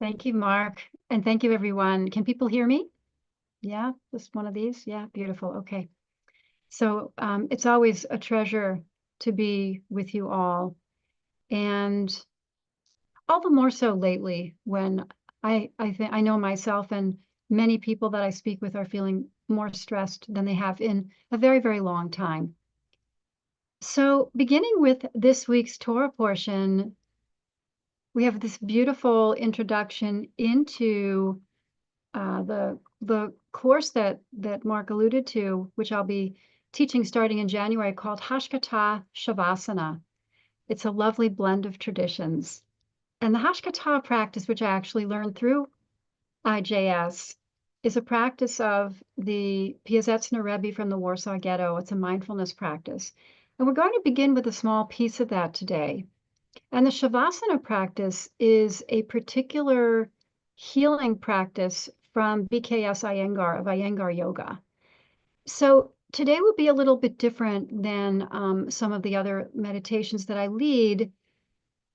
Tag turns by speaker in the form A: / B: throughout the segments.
A: Thank you, Mark. And thank you, everyone. Can people hear me? Yeah, just one of these? Yeah, beautiful. Okay. So it's always a treasure to be with you all. And all the more so lately when I know myself and many people that I speak with are feeling more stressed than they have in a very, very long time. So beginning with this week's Torah portion, we have this beautiful introduction into the course that Mark alluded to, which I'll be teaching starting in January, called Hashkata Shavasana. It's a lovely blend of traditions. And the Hashkata practice, which I actually learned through IJS, is a practice of the Piasetzner Rebbe from the Warsaw Ghetto. It's a mindfulness practice. And we're going to begin with a small piece of that today. And the Shavasana practice is a particular healing practice from BKS Iyengar of Iyengar Yoga. So today will be a little bit different than some of the other meditations that I lead,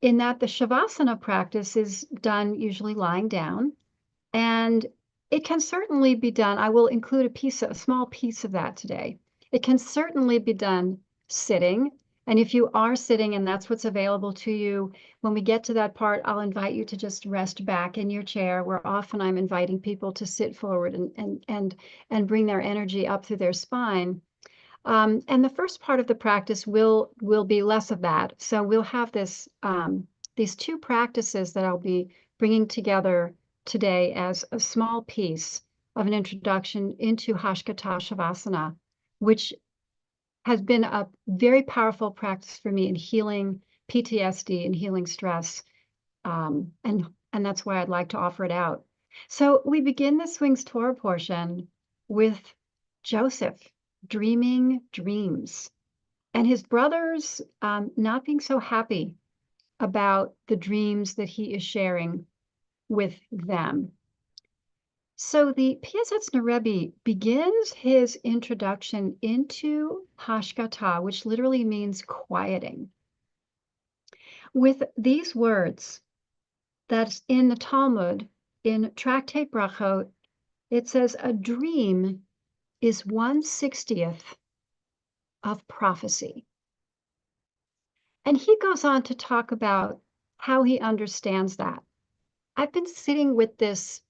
A: in that the Shavasana practice is done usually lying down, and it can certainly be done. I will include a small piece of that today. It can certainly be done sitting. And if you are sitting and that's what's available to you, when we get to that part, I'll invite you to just rest back in your chair, where often I'm inviting people to sit forward and bring their energy up through their spine. And the first part of the practice will be less of that. So we'll have these two practices that I'll be bringing together today as a small piece of an introduction into Hashkata Shavasana, which has been a very powerful practice for me in healing PTSD and healing stress. And that's why I'd like to offer it out. So we begin the Swings Torah portion with Joseph dreaming dreams and his brothers not being so happy about the dreams that he is sharing with them. So the Piasetzner Rebbe begins his introduction into Hashkata, which literally means quieting, with these words. That's in the Talmud, in Tractate Brachot. It says, a dream is 1/60th of prophecy. And he goes on to talk about how he understands that. I've been sitting with this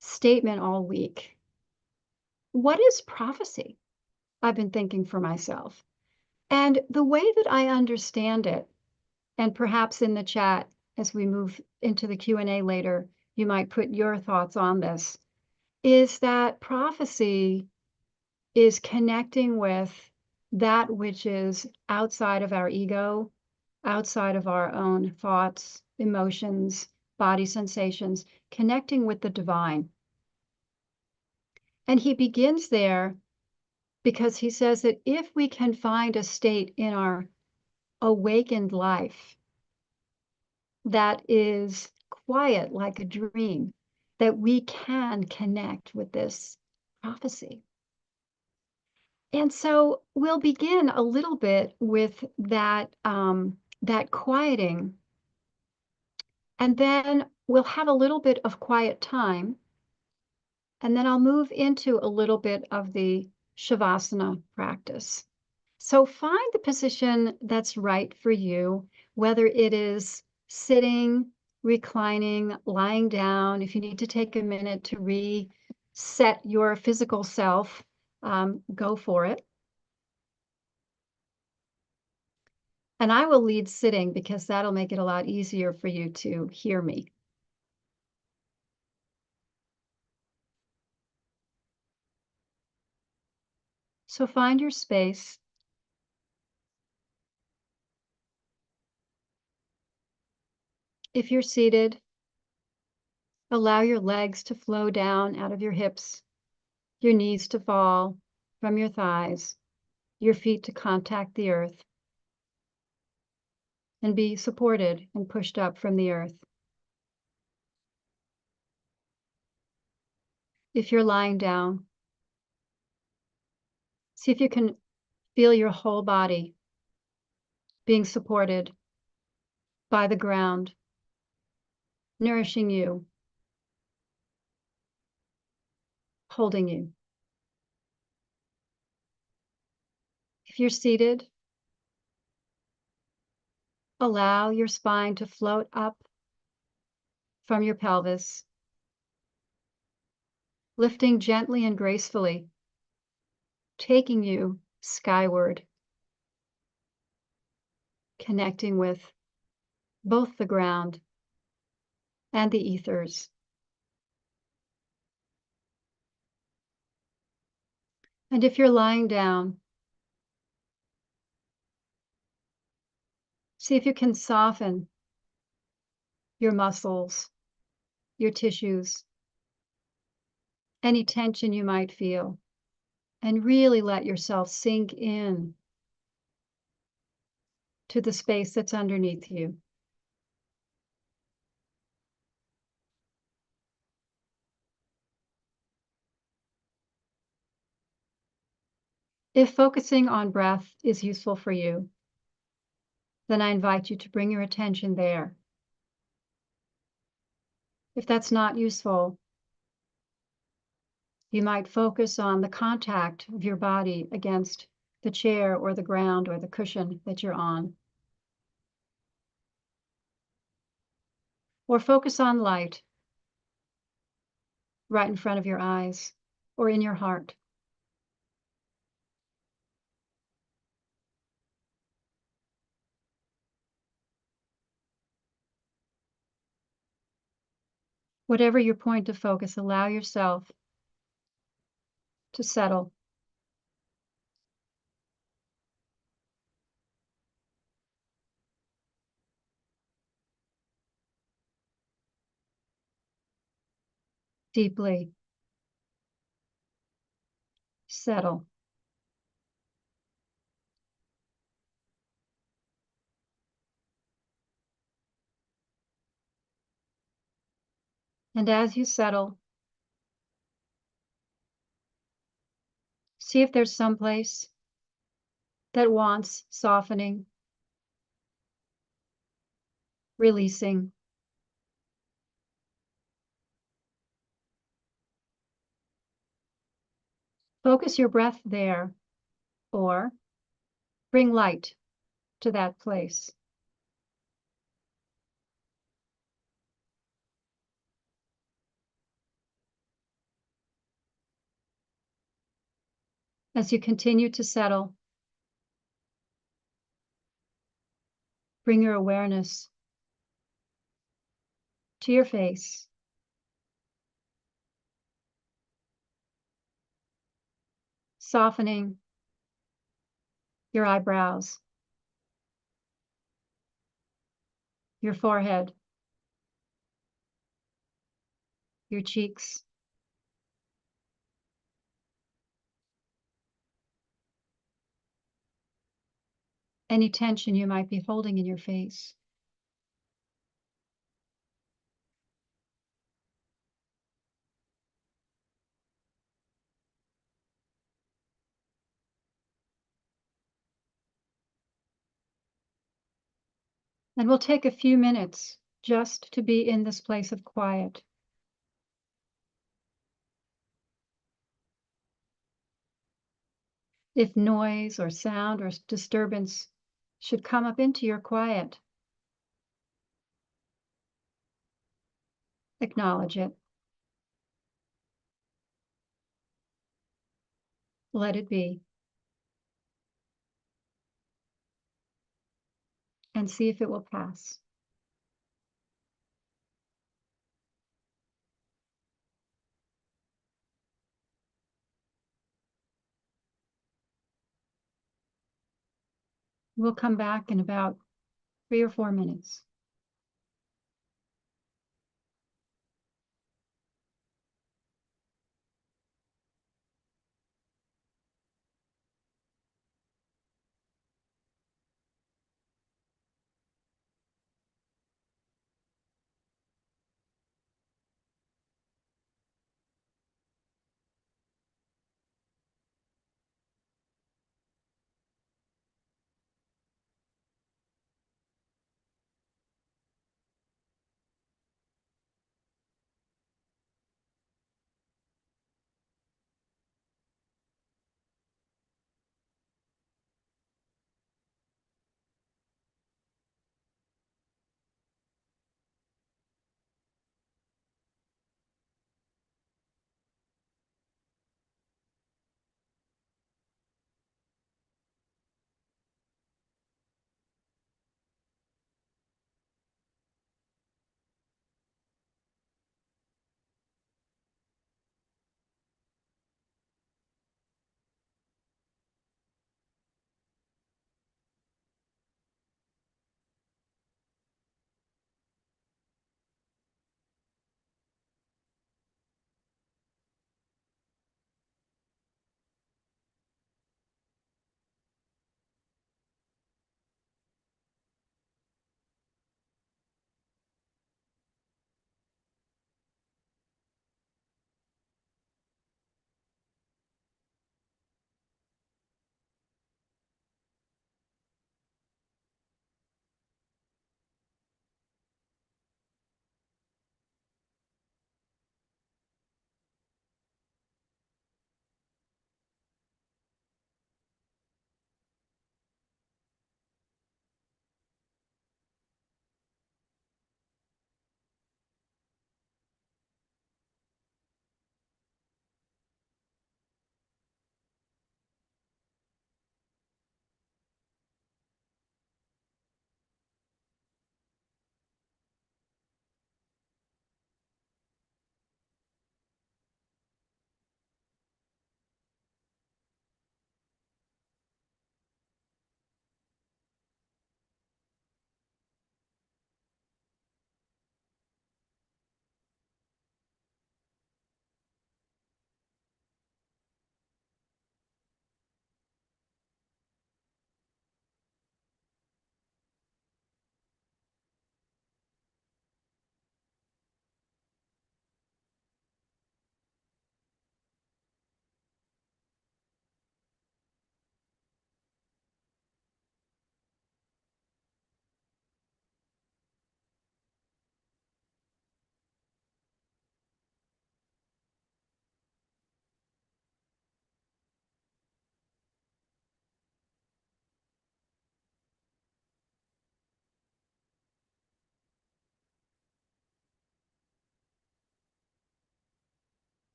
A: statement all week. What is prophecy? I've been thinking for myself. And the way that I understand it, and perhaps in the chat as we move into the Q&A later, you might put your thoughts on this, is that prophecy is connecting with that which is outside of our ego, outside of our own thoughts, emotions, body sensations, connecting with the divine. And he begins there because he says that if we can find a state in our awakened life that is quiet like a dream, that we can connect with this prophecy. And so we'll begin a little bit with that, that quieting, and then we'll have a little bit of quiet time, and then I'll move into a little bit of the Shavasana practice. So find the position that's right for you, whether it is sitting, reclining, lying down. If you need to take a minute to reset your physical self, go for it. And I will lead sitting because that'll make it a lot easier for you to hear me. So find your space. If you're seated, allow your legs to flow down out of your hips, your knees to fall from your thighs, your feet to contact the earth, and be supported and pushed up from the earth. If you're lying down, see if you can feel your whole body being supported by the ground. nourishing you, holding you. If you're seated, allow your spine to float up from your pelvis, lifting gently and gracefully, taking you skyward, connecting with both the ground and the ethers. And if you're lying down, see if you can soften your muscles, your tissues, any tension you might feel, and really let yourself sink in to the space that's underneath you. If focusing on breath is useful for you, then I invite you to bring your attention there. If that's not useful, you might focus on the contact of your body against the chair or the ground or the cushion that you're on. Or focus on light right in front of your eyes or in your heart. Whatever your point of focus, allow yourself to settle. Deeply. Settle. And as you settle, see if there's some place that wants softening, releasing. Focus your breath there, or bring light to that place. As you continue to settle, bring your awareness to your face, softening your eyebrows, your forehead, your cheeks, any tension you might be holding in your face. And we'll take a few minutes just to be in this place of quiet. If noise or sound or disturbance should come up into your quiet, acknowledge it. Let it be. And see if it will pass. We'll come back in about 3 or 4 minutes.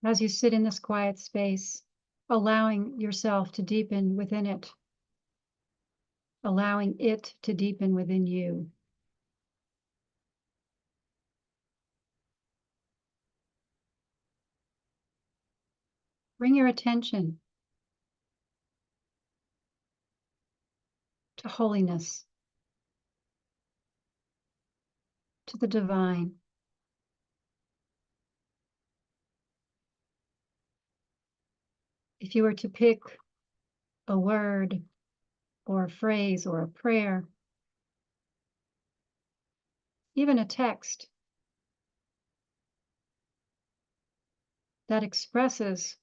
A: as you sit in this quiet space, allowing yourself to deepen within it, allowing it to deepen within you. Bring your attention to holiness, to the divine. If you were to pick a word or a phrase or a prayer, even a text that expresses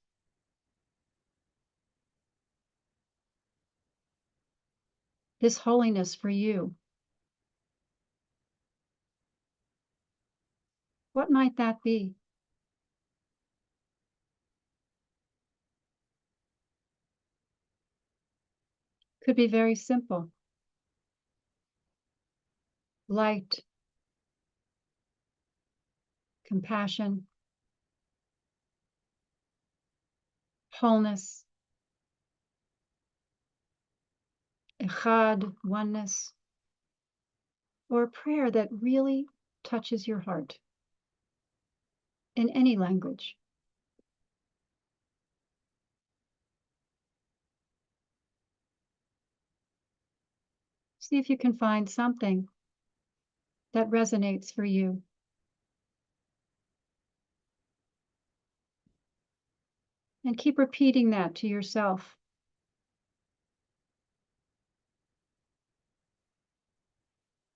A: this holiness for you, what might that be? Could be very simple. Light, compassion, wholeness, echad, oneness, or a prayer that really touches your heart in any language. See if you can find something that resonates for you. And keep repeating that to yourself.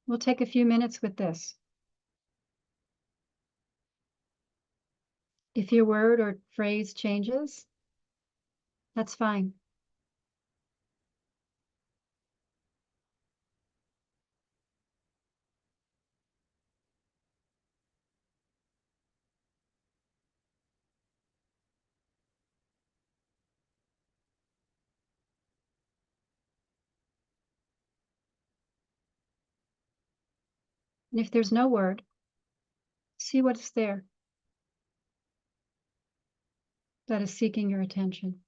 A: We'll take a few minutes with this. If your word or phrase changes, that's fine. And if there's no word, see what's there that is seeking your attention.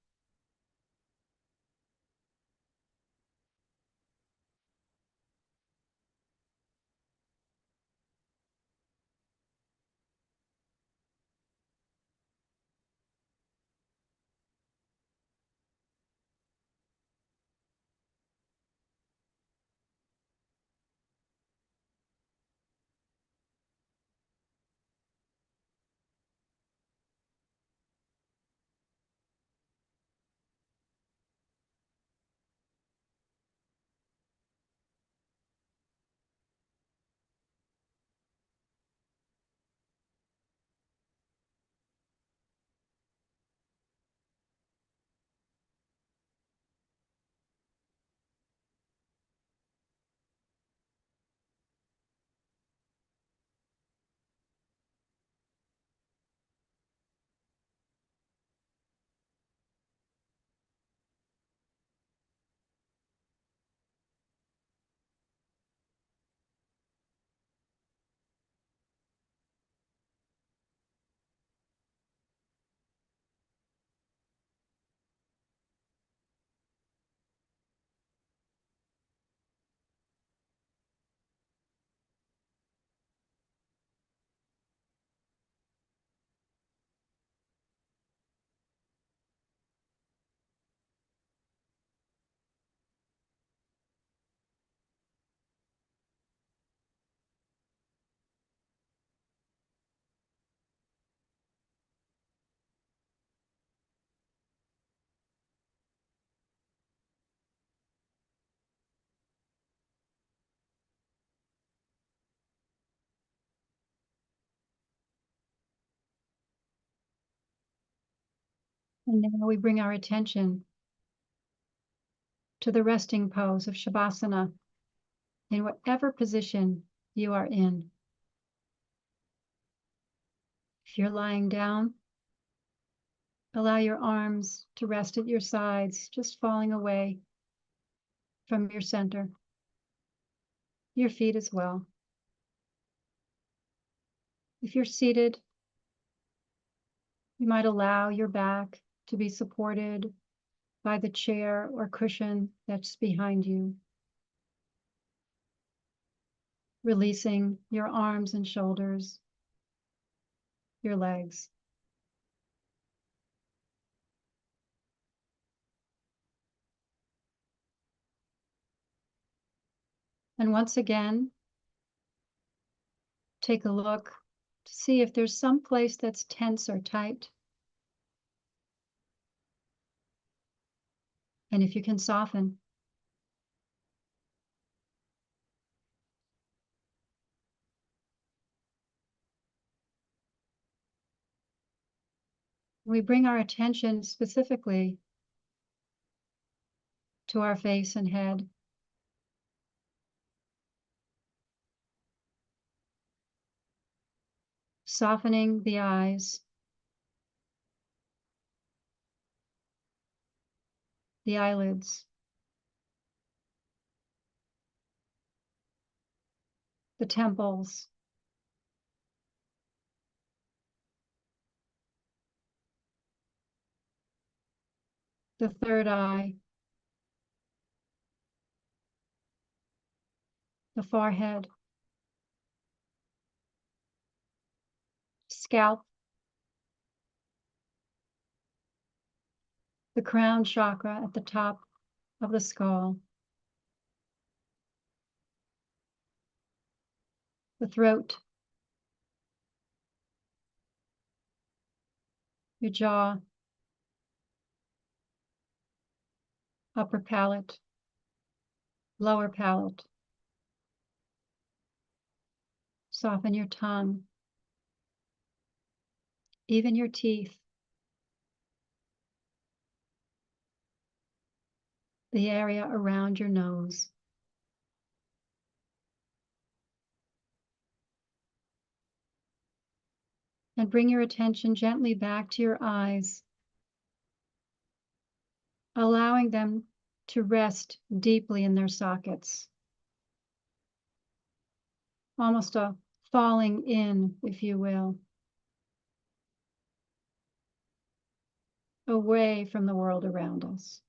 A: And now we bring our attention to the resting pose of Shavasana in whatever position you are in. If you're lying down, allow your arms to rest at your sides, just falling away from your center. Your feet as well. If you're seated, You might allow your back to be supported by the chair or cushion that's behind you, releasing your arms and shoulders, your legs. And once again, take a look to see if there's some place that's tense or tight. And if you can soften. We bring our attention specifically to our face and head, softening the eyes, the eyelids, the temples, the third eye, the forehead, scalp, the crown chakra at the top of the skull, the throat, your jaw, upper palate, lower palate. Soften your tongue, even your teeth, the area around your nose. And bring your attention gently back to your eyes, allowing them to rest deeply in their sockets. Almost a falling in, if you will, away from the world around us.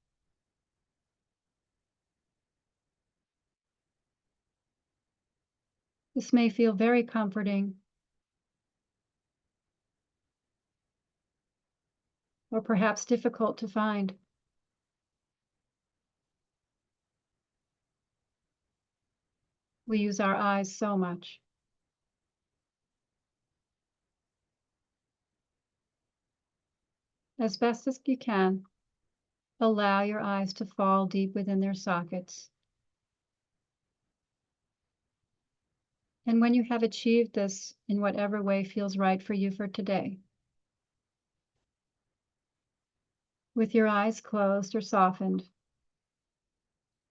A: This may feel very comforting, or perhaps difficult to find. We use our eyes so much. As best as you can, allow your eyes to fall deep within their sockets. And when you have achieved this in whatever way feels right for you for today, with your eyes closed or softened,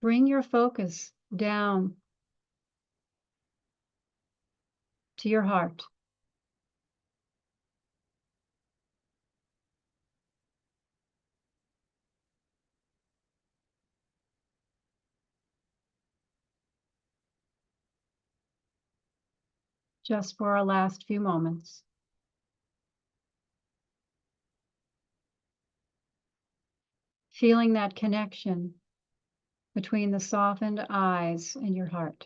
A: bring your focus down to your heart. Just for our last few moments. Feeling that connection between the softened eyes and your heart.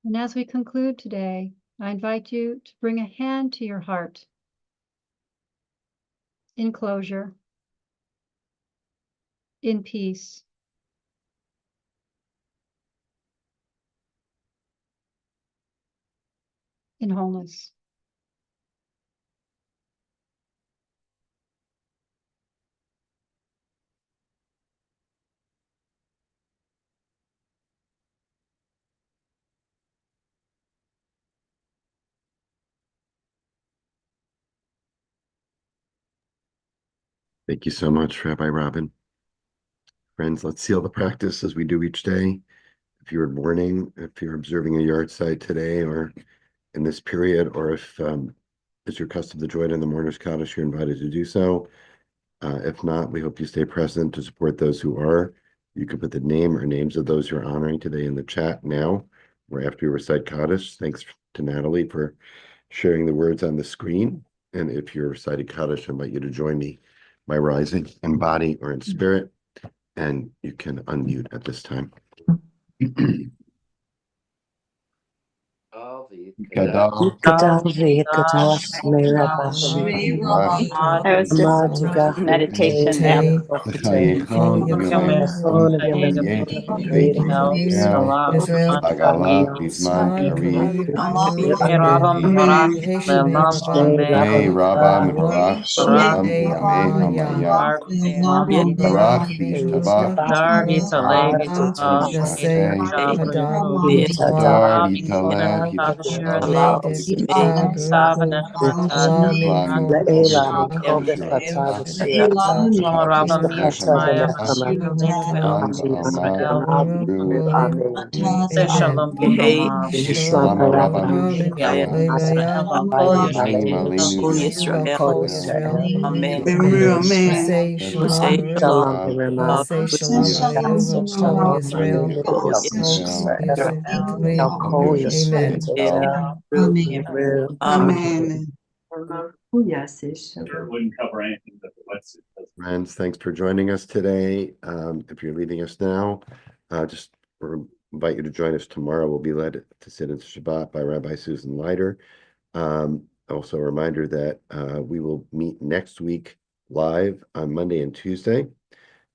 A: And as we conclude today, I invite you to bring a hand to your heart in closure, in peace, in wholeness.
B: Thank you so much, Rabbi Robin. Friends, let's seal the practice as we do each day. If you're mourning, if you're observing a yard site today or in this period, or if it's your custom to join in the mourner's Kaddish, you're invited to do so. If not, we hope you stay present to support those who are. You can put the name or names of those you're honoring today in the chat now or after you recite Kaddish. Thanks to Natalie for sharing the words on the screen. And if you're reciting Kaddish, I invite you to join me by rising in body or in spirit. And you can unmute at this time. Gadol,
C: Gadol v'yikadosh
D: I was just meditation app.
B: L'chayechon,
C: Yom
B: V'yechon, Israel, Bagala, Bizman, Kareem, May Rabba, Mevarach, Olam, V'yameh Hamayah, Barach, V'yishtabach, V'yishtacheh, Hadar, V'yitaleh,
D: Shalom
B: Lama Rabba Shalom Aleinu
C: Amen.
B: Friends, thanks for joining us today. If you're leaving us now, just invite you to join us tomorrow. We'll be led to sit in Shabbat by Rabbi Susan Leiter. Also a reminder that we will meet next week live on Monday and Tuesday.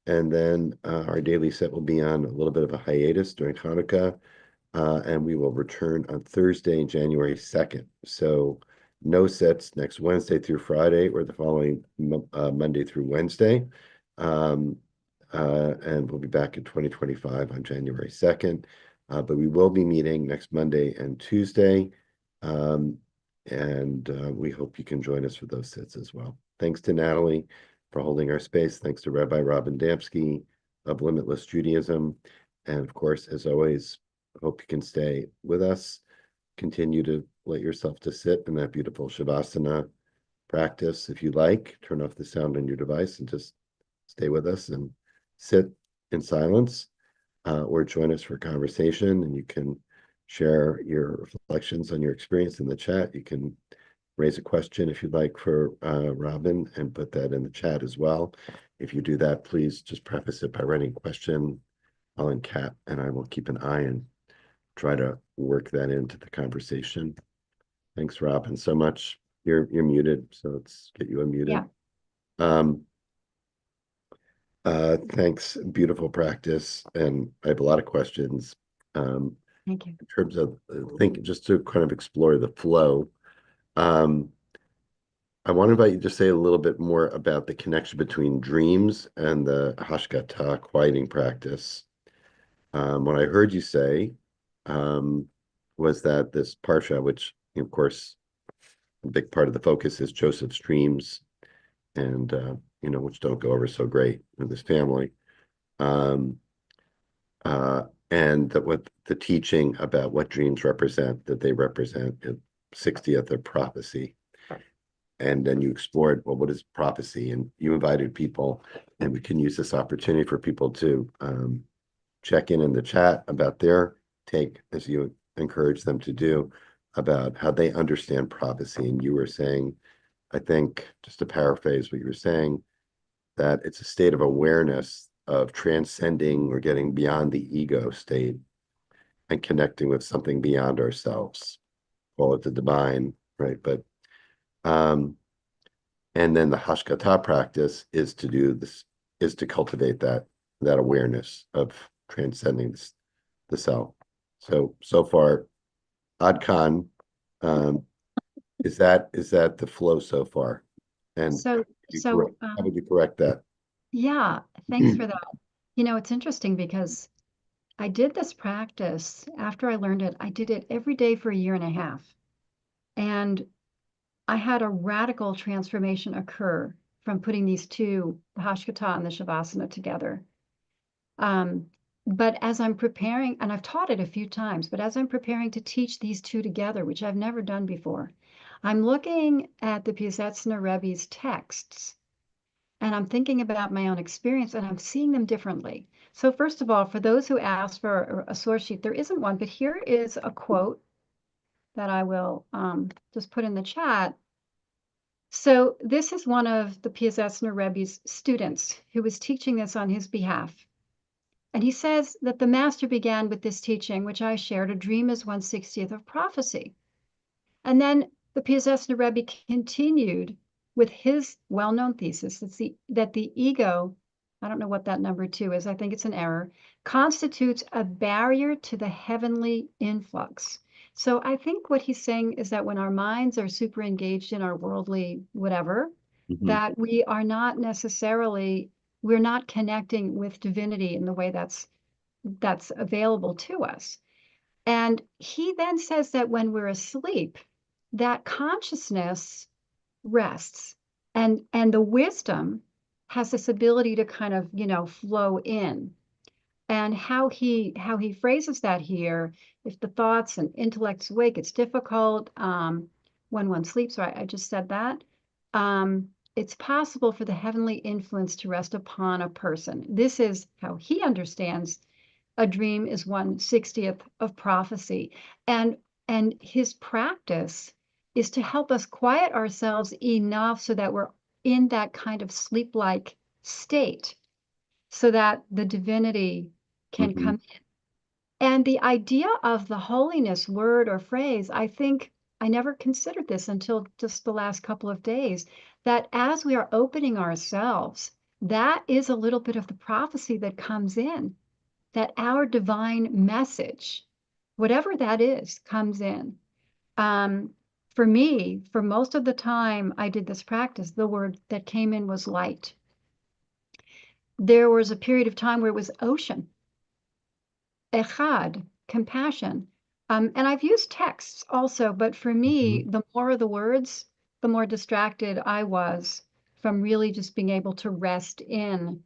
B: And then our daily set will be on a little bit of a hiatus during Hanukkah. And we will return on Thursday, January 2nd. So no sets next Wednesday through Friday or the following Monday through Wednesday. And we'll be back in 2025 on January 2nd. But we will be meeting next Monday and Tuesday. And we hope you can join us for those sets as well. Thanks to Natalie for holding our space. Thanks to Rabbi Robin Damsky of Limitless Judaism. And of course, as always, I hope you can stay with us. Continue to let yourself to sit in that beautiful Shavasana practice. If you like, turn off the sound on your device and just stay with us and sit in silence, or join us for a conversation. And you can share your reflections on your experience in the chat. You can raise a question if you'd like for Robin and put that in the chat as well. If you do that, please just preface it by writing question. I'll uncap and I will keep an eye and try to work that into the conversation. Thanks, Robin, so much. You're muted, so let's get you unmuted. Thanks, beautiful practice, and I have a lot of questions.
A: Thank you.
B: In terms of just to kind of explore the flow. I want to invite you to say a little bit more about the connection between dreams and the Hashkata quieting practice. What I heard you say was that this Parsha, which of course a big part of the focus is Joseph's dreams, and which don't go over so great with his family, and that what the teaching about what dreams represent, that they represent the 60th of prophecy. And then you explored, well, what is prophecy? And you invited people, and we can use this opportunity for people to check in the chat about their take, as you encourage them to do, about how they understand prophecy. And you were saying, I think, just to paraphrase what you were saying, that it's a state of awareness of transcending or getting beyond the ego state and connecting with something beyond ourselves. Call it the divine, right? But and then the Hashkata practice is to do this, is to cultivate that awareness of transcending the self. So far, Ad Khan, is that the flow so far? And
A: how
B: would you correct that?
A: Yeah, thanks for that. It's interesting because I did this practice after I learned it. I did it every day for a year and a half. And I had a radical transformation occur from putting these two, the Hashkata and the Shavasana, together. But as I'm preparing, and I've taught it a few times, but as I'm preparing to teach these two together, which I've never done before, I'm looking at the Piaseczner Rebbe's texts, and I'm thinking about my own experience, and I'm seeing them differently. So first of all, for those who asked for a source sheet, there isn't one, but here is a quote that I will just put in the chat. So this is one of the Piaseczner Rebbe's students who was teaching this on his behalf. And he says that the master began with this teaching, which I shared, a dream is 1/60th of prophecy. And then the Piaseczner Rebbe continued with his well-known thesis that the ego, I don't know what that number 2 is, I think it's an error, constitutes a barrier to the heavenly influx. So I think what he's saying is that when our minds are super engaged in our worldly whatever, that we are not necessarily, we're not connecting with divinity in the way that's available to us. And he then says that when we're asleep, that consciousness rests, and the wisdom has this ability to kind of, flow in. And how he phrases that here, if the thoughts and intellect's awake, it's difficult. When one sleeps, right? I just said that. It's possible for the heavenly influence to rest upon a person. This is how he understands a dream is 1/60th of prophecy. And his practice is to help us quiet ourselves enough so that we're in that kind of sleep-like state, so that the divinity can come in. And the idea of the holiness word or phrase, I think I never considered this until just the last couple of days, that as we are opening ourselves, that is a little bit of the prophecy that comes in, that our divine message, whatever that is, comes in. For me, for most of the time I did this practice, the word that came in was light. There was a period of time where it was ocean, echad, compassion. And I've used texts also, but for me, the more of the words, the more distracted I was from really just being able to rest in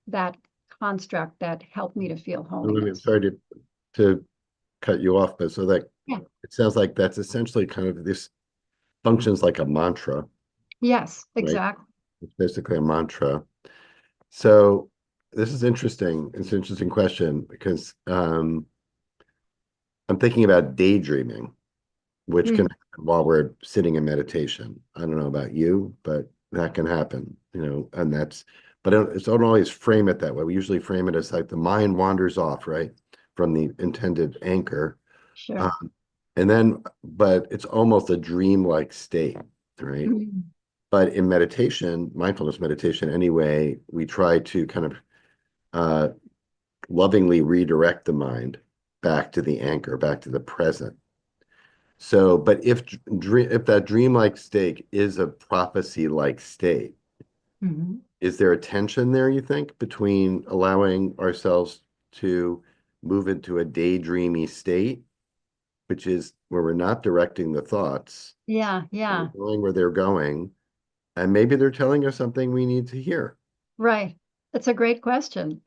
A: that construct that helped me to feel
B: I'm
A: holiness.
B: sorry to cut you off, but so that
A: Yeah.
B: it sounds like that's essentially kind of this functions like a mantra.
A: Yes,
B: Right?
A: exactly.
B: It's basically a mantra. So this is interesting. It's an interesting question because I'm thinking about daydreaming, which can happen while we're sitting in meditation. I don't know about you, but that can happen, and but don't always frame it that way. We usually frame it as like the mind wanders off, right, from the intended anchor.
A: Sure.
B: But it's almost a dream-like state, right? But in meditation, mindfulness meditation anyway, we try to kind of lovingly redirect the mind back to the anchor, back to the present. So, but if that dreamlike state is a prophecy-like state, is there a tension there, you think, between allowing ourselves to move into a daydreamy state, which is where we're not directing the thoughts,
A: Yeah, yeah.
B: we're going where they're going, and maybe they're telling us something we need to hear?
A: Right. That's a great question.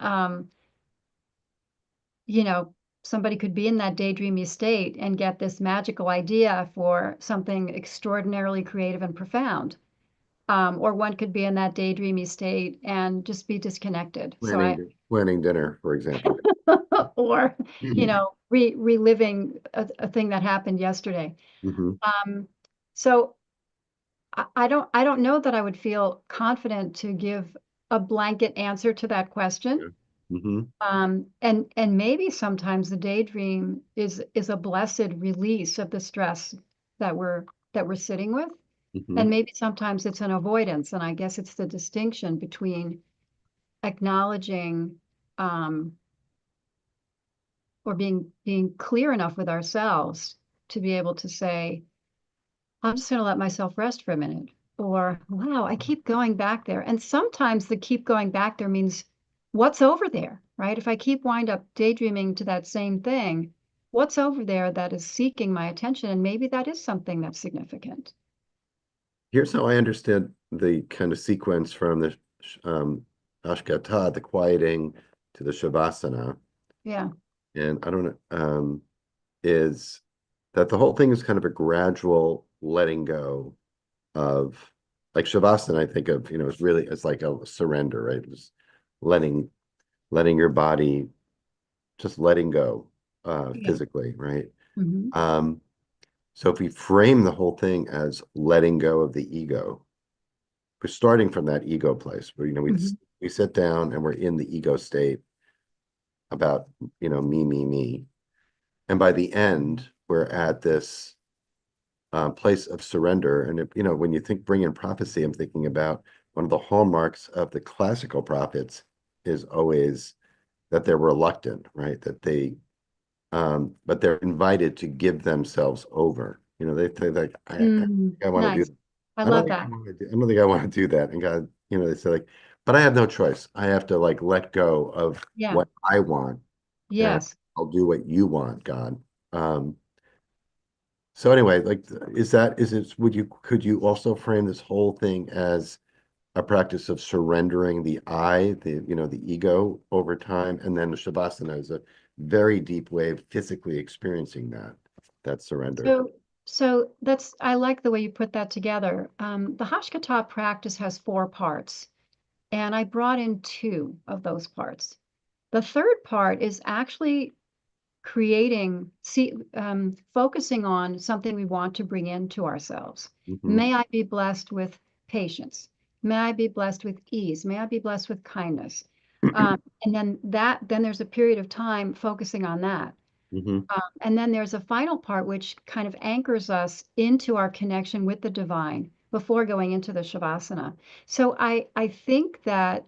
A: Somebody could be in that daydreamy state and get this magical idea for something extraordinarily creative and profound. Or one could be in that daydreamy state and just be disconnected.
B: Planning dinner, for example.
A: Or, reliving a thing that happened yesterday. So I don't know that I would feel confident to give a blanket answer to that question. And maybe sometimes the daydream is a blessed release of the stress that we're sitting with. And maybe sometimes it's an avoidance. And I guess it's the distinction between acknowledging or being clear enough with ourselves to be able to say, I'm just going to let myself rest for a minute. Or, wow, I keep going back there. And sometimes the keep going back there means what's over there, right? If I keep wind up daydreaming to that same thing, what's over there that is seeking my attention? And maybe that is something that's significant.
B: Here's how I understood the kind of sequence from the Ashkata, the quieting, to the Shavasana.
A: Yeah.
B: And I don't know, is that the whole thing is kind of a gradual letting go of, like Shavasana, I think of, it's really, it's like a surrender, right? Just letting your body, just letting go
A: Yeah.
B: physically, right?
A: Hmm.
B: So if we frame the whole thing as letting go of the ego, we're starting from that ego place where,
A: Hmm.
B: we sit down and we're in the ego state about, me. And by the end, we're at this place of surrender. And, when you bring in prophecy, I'm thinking about one of the hallmarks of the classical prophets is always that they're reluctant, right? That but they're invited to give themselves over. They say like, I think I want to do
A: Nice.
B: that.
A: I
B: I don't
A: love
B: think
A: that.
B: I want to do, I don't think I want to do that. And God, they say like, but I have no choice. I have to like let go of
A: Yeah.
B: what I want and
A: Yes.
B: I'll do what you want, God. So anyway, like, could you also frame this whole thing as a practice of surrendering the the ego over time, and then the Shavasana is a very deep way of physically experiencing that surrender.
A: So I like the way you put that together. The Hashkata practice has 4 parts, and I brought in 2 of those parts. The third part is actually focusing on something we want to bring into ourselves.
B: Hmm.
A: May I be blessed with patience. May I be blessed with ease. May I be blessed with kindness. And then there's a period of time focusing on that.
B: Hmm.
A: And then there's a final part which kind of anchors us into our connection with the divine before going into the Shavasana. So I think that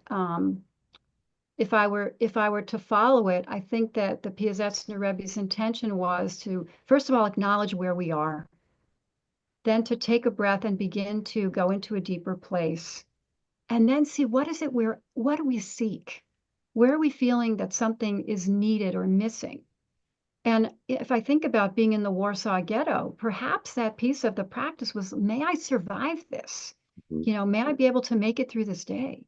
A: if I were to follow it, I think that the Piasetzner Rebbe's intention was to first of all acknowledge where we are, then to take a breath and begin to go into a deeper place, and then see what do we seek? Where are we feeling that something is needed or missing? And if I think about being in the Warsaw Ghetto, perhaps that piece of the practice was, may I survive this? May I be able to make it through this day?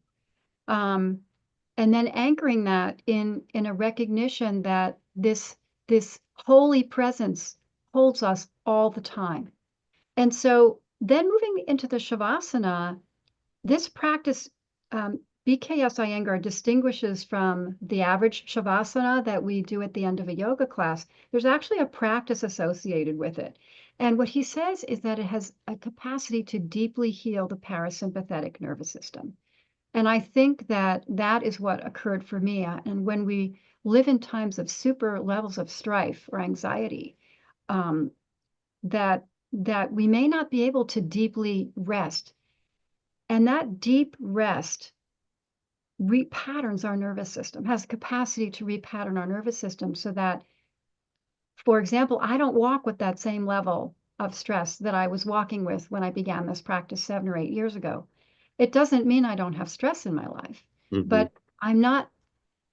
A: Um, and then anchoring that in a recognition that this holy presence holds us all the time. And so then moving into the Shavasana, this practice, BKS Iyengar distinguishes from the average Shavasana that we do at the end of a yoga class. There's actually a practice associated with it. And what he says is that it has a capacity to deeply heal the parasympathetic nervous system. And I think that that is what occurred for me. And when we live in times of super levels of strife or anxiety, um, that we may not be able to deeply rest. And that deep rest repatterns our nervous system, has the capacity to repattern our nervous system so that, for example, I don't walk with that same level of stress that I was walking with when I began this practice 7 or 8 years ago. It doesn't mean I don't have stress in my life,
B: Hmm.
A: but I'm not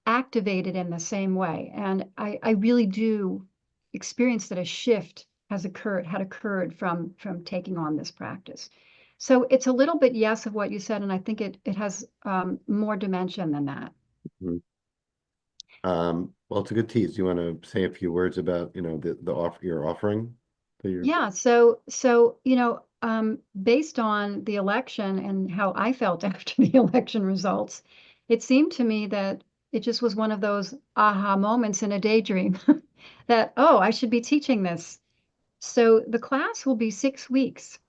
A: activated in the same way. And I really do experience that a shift had occurred from taking on this practice. So it's a little bit yes of what you said, and I think it has more dimension than that.
B: Well, it's a good tease. You want to say a few words about, your offering that you're.
A: Yeah, so based on the election and how I felt after the election results, it seemed to me that it just was one of those aha moments in a daydream that, oh, I should be teaching this. So the class will be 6 weeks,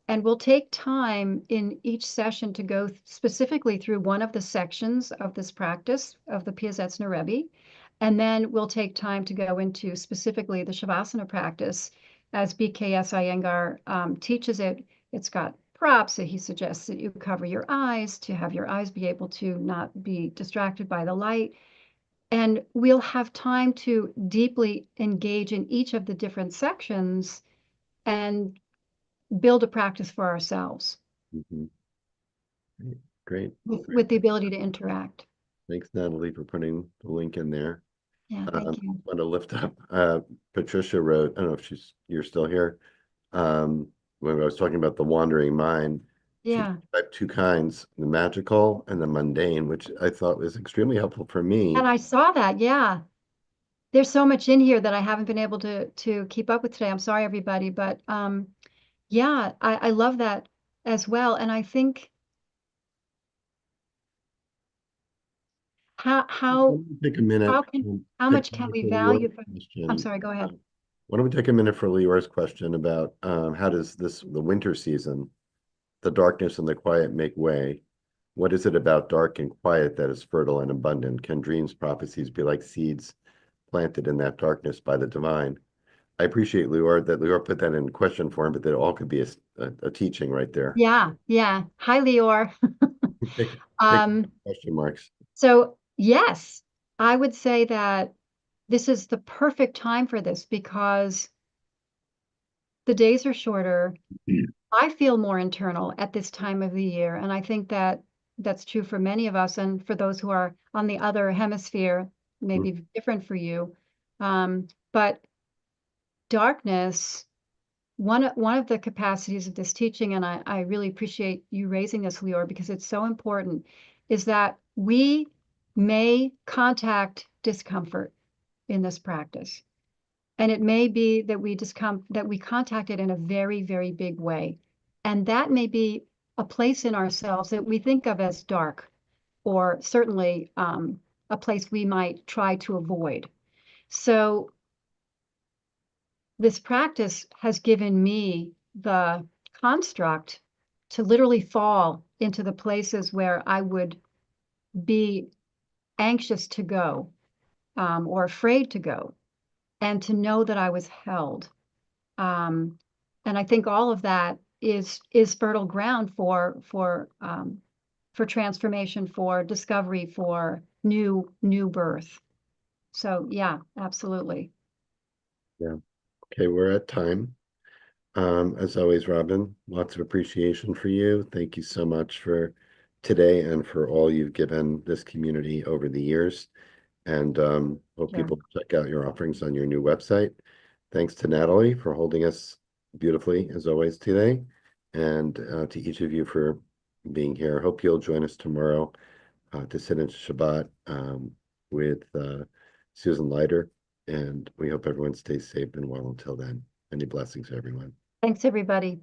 A: and we'll take time in each session to go specifically through one of the sections of this practice of the Piasetzner Rebbe. And then we'll take time to go into specifically the Shavasana practice as BKS Iyengar teaches it. It's got props. So he suggests that you cover your eyes to have your eyes be able to not be distracted by the light. And we'll have time to deeply engage in each of the different sections and build a practice for ourselves
B: Mhm. Great.
A: with the ability to interact.
B: Thanks, Natalie, for putting the link in there.
A: Yeah, thank
B: I
A: you.
B: want to lift up, Patricia wrote, I don't know if you're still here. when I was talking about the wandering mind, she
A: Yeah.
B: described two kinds, the magical and the mundane, which I thought was extremely helpful for me.
A: And I saw that. Yeah. There's so much in here that I haven't been able to keep up with today. I'm sorry, everybody, but yeah, I love that as well. And I think
B: Let me take a minute.
A: how
B: Take
A: much
B: a
A: can
B: minute
A: we
B: for Leor's
A: value I'm
B: question.
A: sorry, go ahead.
B: Why don't we take a minute for Leor's question about how does the winter season, the darkness and the quiet make way? What is it about dark and quiet that is fertile and abundant? Can dreams, prophecies be like seeds planted in that darkness by the divine? I appreciate that Leor put that in question form, but that all could be a teaching right there.
A: Yeah, yeah. Hi, Leor.
B: Take
A: Um,
B: question marks.
A: so yes, I would say that this is the perfect time for this because the days are shorter. I feel more internal at this time of the year, and I think that that's true for many of us, and for those who are on the other hemisphere, maybe different for you. But darkness, one of the capacities of this teaching, and I really appreciate you raising this, Leor, because it's so important, is that we may contact discomfort in this practice. And it may be that we contact it in a very, very big way. And that may be a place in ourselves that we think of as dark, or certainly a place we might try to avoid. So this practice has given me the construct to literally fall into the places where I would be anxious to go, or afraid to go, and to know that I was held. And I think all of that is fertile ground for transformation, for discovery, for new birth. So yeah, absolutely.
B: Yeah. Okay, we're at time. As always, Robin, lots of appreciation for you. Thank you so much for today and for all you've given this community over the years. And hope
A: Sure.
B: people check out your offerings on your new website. Thanks to Natalie for holding us beautifully, as always, today. And to each of you for being here. Hope you'll join us tomorrow to sit in Shabbat with Susan Leiter. And we hope everyone stays safe and well until then. Many blessings, everyone.
A: Thanks, everybody.